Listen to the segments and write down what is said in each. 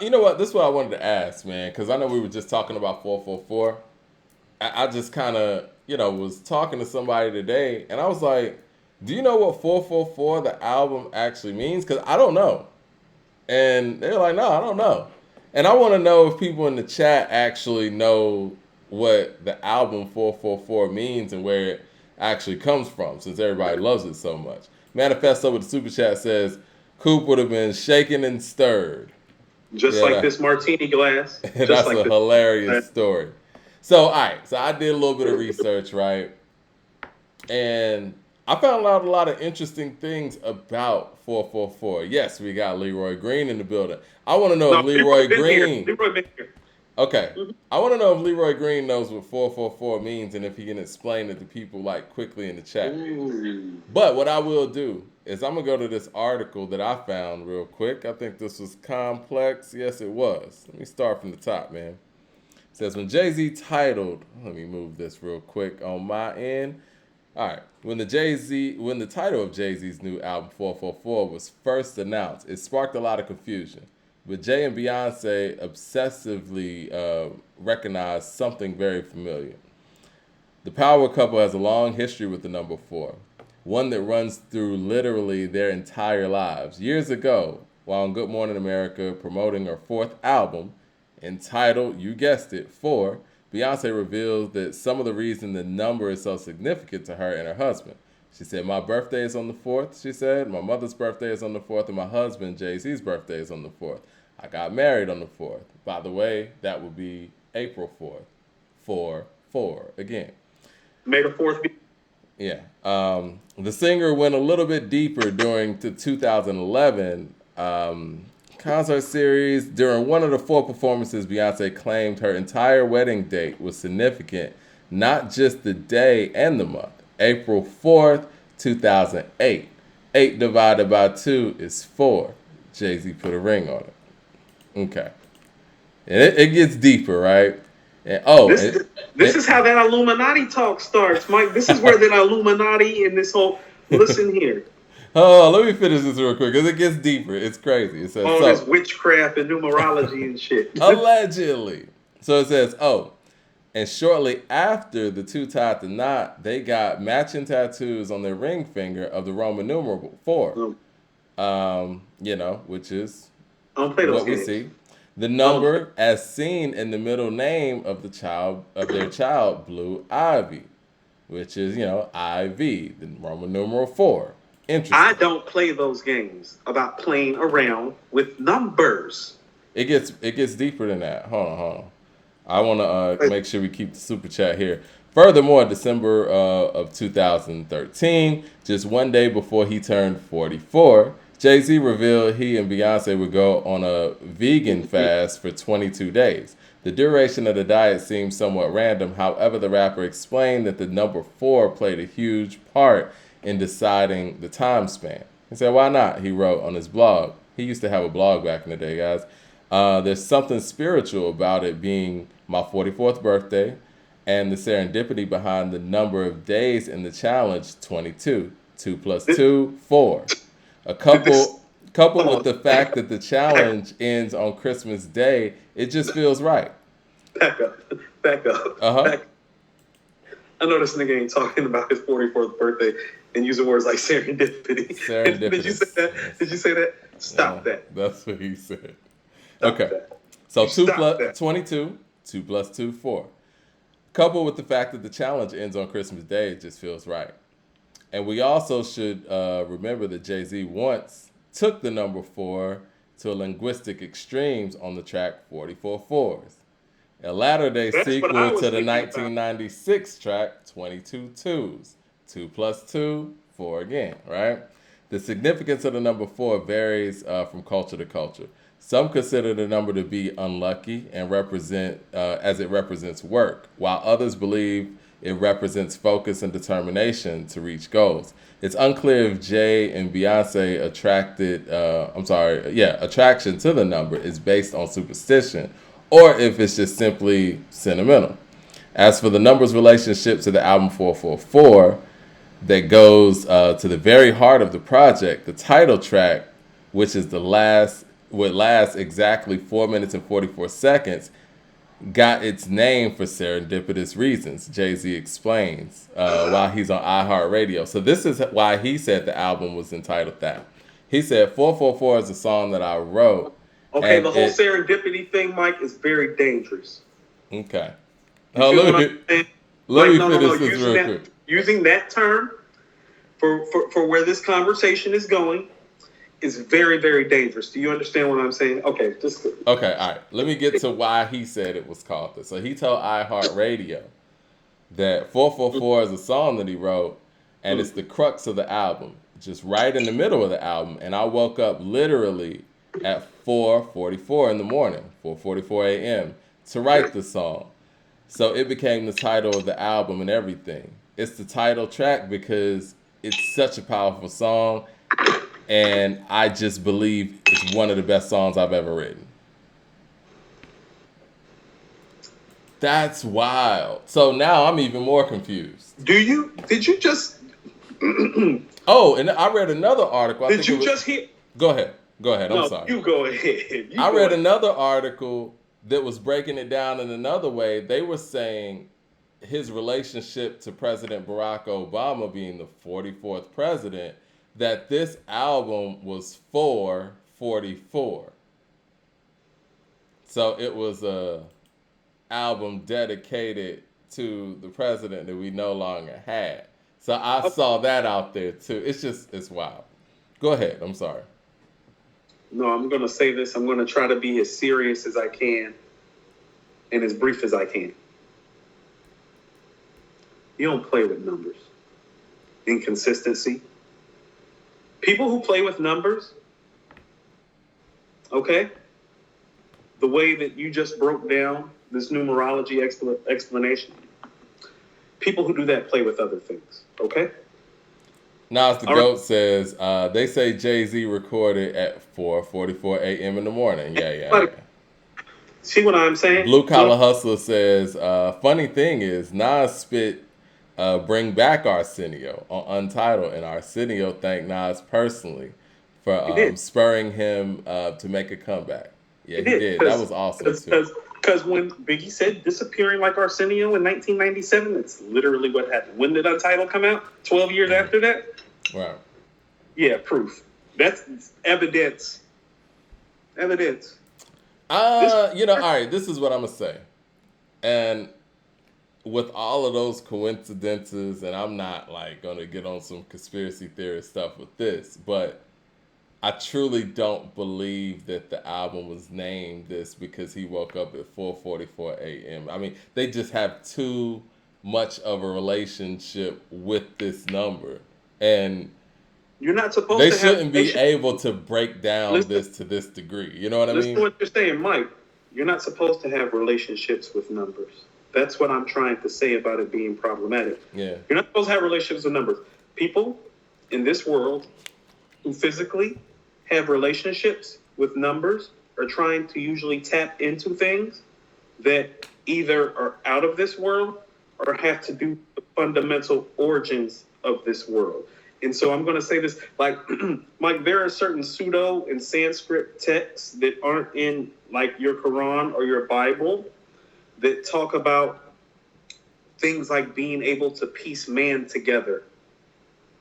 You know what? This is what I wanted to ask, man, because I know we were just talking about 444. I just kind of, was talking to somebody today, and I was like, do you know what 444, the album, actually means? Because I don't know. And they're like, no, I don't know. And I want to know if people in the chat actually know what the album 444 means and where it actually comes from, since everybody loves it so much. Manifesto with the super chat says, Coop would have been shaken and stirred. Just Yeah, like this martini glass. Just that's like a this. hilarious story. So, all right, so I did a little bit of research, right? And I found out a lot of interesting things about 444. Yes, we got Leroy Green in the building. I want to know No, if Leroy Leroy been here. Green. Leroy been here. Okay, Mhm. I want to know if Leroy Green knows what 444 means and if he can explain it to people like quickly in the chat. Ooh. But what I will do is I'm gonna go to this article that I found real quick. I think this was complex. Yes, it was. Let me start from the top, man. It says when Jay-Z titled, let me move this real quick on my end. All right. When the title of Jay-Z's new album 444 was first announced, it sparked a lot of confusion. But Jay and Beyonce obsessively recognized something very familiar. The power couple has a long history with the number four, one that runs through literally their entire lives. Years ago, while on Good Morning America promoting her fourth album, entitled, you guessed it, Four, Beyonce reveals that some of the reason the number is so significant to her and her husband. She said, my birthday is on the 4th, she said. My mother's birthday is on the 4th, and my husband, Jay-Z's birthday is on the 4th. I got married on the 4th. By the way, that would be April 4th. 4, 4, again. May the fourth be. Yeah. The singer went a little bit deeper during the 2011 concert series. During one of the four performances, Beyonce claimed her entire wedding date was significant, not just the day and the month. April 4th, 2008. 8 divided by 2 is 4. Jay-Z put a ring on it. Okay. And it gets deeper, right? And This this is how that Illuminati talk starts, Mike. This is where that Illuminati and this whole listen here. Oh, let me finish this real quick because it gets deeper. It's crazy. It says All this so. witchcraft and numerology and shit. Allegedly. So it says, and shortly after the two tied the knot, they got matching tattoos on their ring finger of the Roman numeral 4. Um, Which is I don't play those what we games. see. The I don't play. number as seen in the middle name of their child, Blue Ivy, which is, IV, the Roman numeral 4. I Interesting. don't play those games about playing around with numbers. It gets deeper than that. Hold on. I want to make sure we keep the super chat here. Furthermore, December of 2013, just one day before he turned 44, Jay-Z revealed he and Beyonce would go on a vegan fast for 22 days. The duration of the diet seems somewhat random. However, the rapper explained that the number 4 played a huge part in deciding the time span. He said, why not? He wrote on his blog. He used to have a blog back in the day, guys. There's something spiritual about it being my 44th birthday and the serendipity behind the number of days in the challenge 22. 2 plus This, 2, 4. A this couple with pause. the fact that the challenge ends on Christmas Day, it just feels right. Back up. Back up. Uh huh. Back. I know this nigga ain't talking about his 44th birthday and using words like serendipity. Did you say Serendipitous. that? Did you say that? Stop that. That's what he said. Stop Okay. that. So You 2 stop plus that. 22, 2 plus 2, 4. Coupled with the fact that the challenge ends on Christmas Day, it just feels right. And we also should remember that Jay-Z once took the number 4 to linguistic extremes on the track 44 Fours, a latter day That's what I sequel was to the thinking about. 1996 track 22 Twos. 2 plus 2, 4 again, right? The significance of the number 4 varies from culture to culture. Some consider the number to be unlucky and as it represents work, while others believe it represents focus and determination to reach goals. It's unclear if Jay and Beyonce attraction to the number is based on superstition or if it's just simply sentimental. As for the number's relationship to the album 444, that goes to the very heart of the project, the title track, which is the last would last exactly 4 minutes and 44 seconds, got its name for serendipitous reasons. Jay-Z explains while he's on iHeartRadio. So this is why he said the album was entitled that. He said 444 is a song that I wrote. Okay, the whole serendipity thing, Mike, is very dangerous. Okay. You feel what I'm saying? Let me finish this real quick. Using that term for where this conversation is going is very, very dangerous. Do you understand what I'm saying? Okay, all right. Let me get to why he said it was called this. So he told iHeartRadio that 444 is a song that he wrote, and it's the crux of the album, just right in the middle of the album. And I woke up literally at 4:44 in the morning, 4:44 a.m. to write the song. So it became the title of the album and everything. It's the title track because it's such a powerful song, and I just believe it's one of the best songs I've ever written. That's wild. So now I'm even more confused. Did you just... Oh, and I read another article. Did you just hear... Go ahead. I'm sorry. You go ahead. I read another article that was breaking it down in another way. They were saying his relationship to President Barack Obama being the 44th president, that this album was 444. So it was a album dedicated to the president that we no longer had. So I saw that out there too. It's wild. Go ahead. I'm sorry. No, I'm going to say this. I'm going to try to be as serious as I can and as brief as I can. You don't play with numbers. Inconsistency. People who play with numbers, okay, the way that you just broke down this numerology explanation, people who do that play with other things, okay? Nas the Goat says, they say Jay-Z recorded at 4:44 a.m. in the morning. Yeah. See what I'm saying? Blue Collar Hustler says, funny thing is, Nas spit Bring Back Arsenio on Untitled, and Arsenio thanked Nas personally for spurring him to make a comeback. Yeah, he did. That was awesome, too. Because when Biggie said disappearing like Arsenio in 1997, that's literally what happened. When did Untitled come out? 12 years after that? Wow. Yeah, proof. That's evidence. All right, this is what I'm going to say. And with all of those coincidences, and I'm not like going to get on some conspiracy theory stuff with this, but I truly don't believe that the album was named this because he woke up at 4:44 a.m. I mean, they just have too much of a relationship with this number, and you're not supposed they shouldn't be able to break down this to this degree. You know what I mean? Listen to what you're saying, Mike. You're not supposed to have relationships with numbers. That's what I'm trying to say about it being problematic. Yeah. You're not supposed to have relationships with numbers. People in this world who physically have relationships with numbers are trying to usually tap into things that either are out of this world or have to do with the fundamental origins of this world. And so I'm going to say this, like, Mike, there are certain pseudo and Sanskrit texts that aren't in, like, your Quran or your Bible that talk about things like being able to piece man together.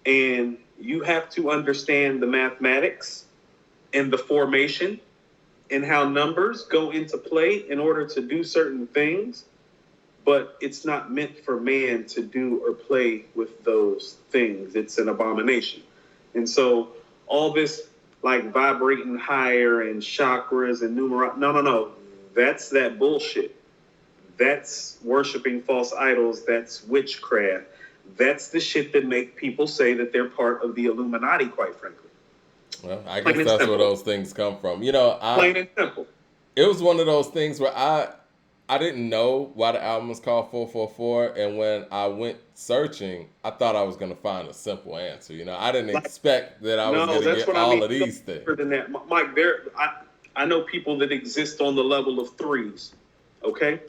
And you have to understand the mathematics and the formation and how numbers go into play in order to do certain things, but it's not meant for man to do or play with those things. It's an abomination. And so all this like vibrating higher and chakras and no. That's that bullshit. That's worshiping false idols. That's witchcraft. That's the shit that make people say that they're part of the Illuminati, quite frankly. Well, I guess that's where those things come from. Plain and simple. It was one of those things where I didn't know why the album was called 444, and when I went searching, I thought I was going to find a simple answer. I didn't expect that I was going to get all of these things. Than that. Mike, I know people that exist on the level of threes, okay?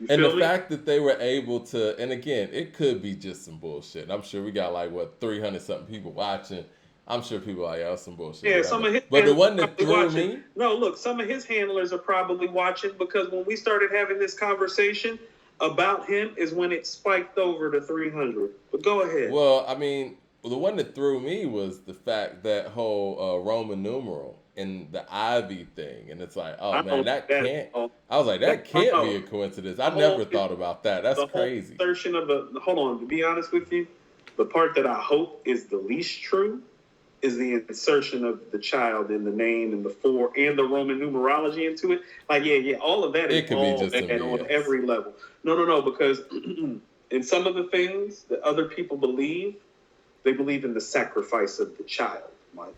And the fact that they were able to, and again, it could be just some bullshit. I'm sure we got 300-something people watching. I'm sure people are like, yeah, that's some bullshit, Yeah, some whatever. of his But the handlers one are that probably threw watching. me, No, look, some of his handlers are probably watching because when we started having this conversation about him is when it spiked over to 300. But go ahead. well, I mean, the one that threw me was the fact that whole Roman numeral and the Ivy thing, and it's like, oh I man, don't that think can't. that. I was like, That that no, can't be no. a coincidence. The I whole never thought about that. That's the whole crazy. assertion of the hold on. To be honest with you, the part that I hope is the least true is the insertion of the child in the name and the four and the Roman numerology into it. Like, yeah, all of that is It could be all just some bad on BS. every level. No, because in some of the things that other people believe, they believe in the sacrifice of the child, Mike.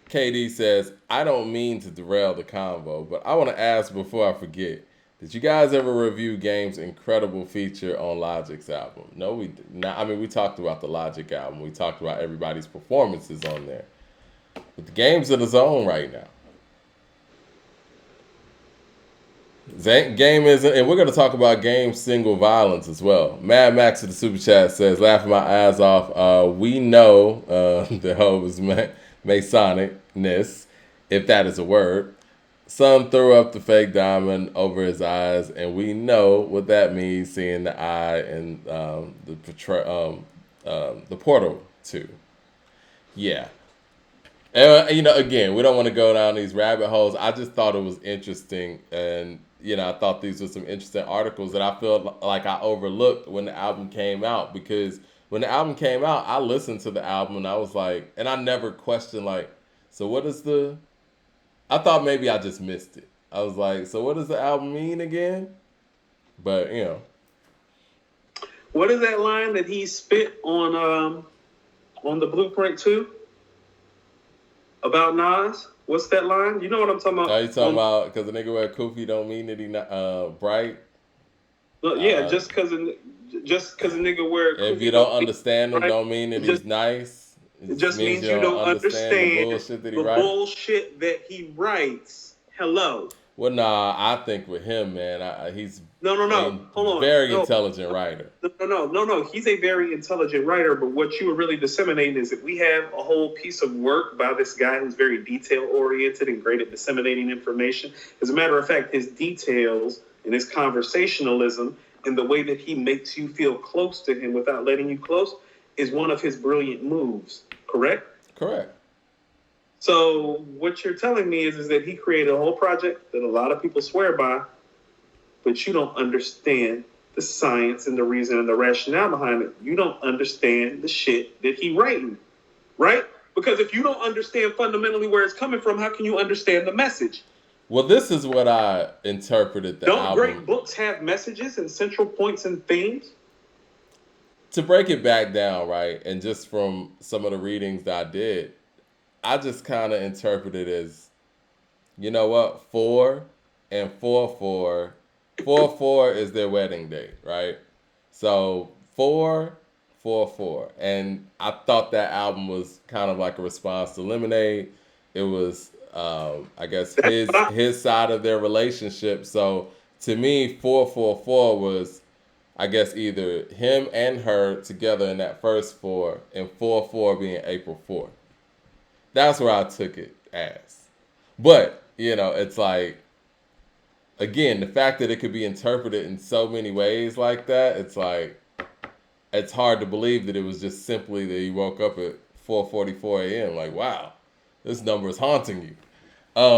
KD says, I don't mean to derail the convo, but I want to ask before I forget. Did you guys ever review Game's incredible feature on Logic's album? No, we did not. I mean, we talked about the Logic album. We talked about everybody's performances on there. But the Game's in his own right now. Game isn't, and we're going to talk about Game single violence as well. Mad Max of the Super Chat says, laughing my ass off. We know the hoe was Masonicness, if that is a word. Some threw up the fake diamond over his eyes, and we know what that means, seeing the eye and the portal too. Yeah. Again, we don't want to go down these rabbit holes. I just thought it was interesting, and I thought these were some interesting articles that I feel like I overlooked when the album came out. Because when the album came out, I listened to the album and I was like, and I never questioned like, so what is the? I thought maybe I just missed it. I was like, so what does the album mean again? But What is that line that he spit on the Blueprint 2 about Nas? What's that line? You know what I'm talking about? are you talking about because the nigga wear kufi don't mean that he not bright? Yeah, just because a nigga wear a If you kufi don't don't mean understand him, right. don't mean that he's nice. It just means you don't understand the understand bullshit that he the writes. bullshit that he writes. Hello. Well, nah, I think with him, man, he's No. Hold on. very No. intelligent writer. No. He's a very intelligent writer, but what you are really disseminating is that we have a whole piece of work by this guy who's very detail oriented and great at disseminating information. As a matter of fact, his details and his conversationalism and the way that he makes you feel close to him without letting you close is one of his brilliant moves. Correct? Correct. So what you're telling me is that he created a whole project that a lot of people swear by, but you don't understand the science and the reason and the rationale behind it. You don't understand the shit that he writing, right? Because if you don't understand fundamentally where it's coming from, how can you understand the message? Well, this is what I interpreted the Don't album. great books have messages and central points and themes? To break it back down, right, and just from some of the readings that I did, I just kind of interpreted it as, you know what, 4 and 4 is their wedding date, right? So 4, and I thought that album was kind of like a response to Lemonade. It was, I guess, his side of their relationship. So to me, 4 was, I guess, either him and her together in that first 4, and 4 being April 4th. That's where I took it as. But, it's like, again, the fact that it could be interpreted in so many ways like that, it's like, it's hard to believe that it was just simply that he woke up at 4:44 a.m. Like, wow, this number is haunting you.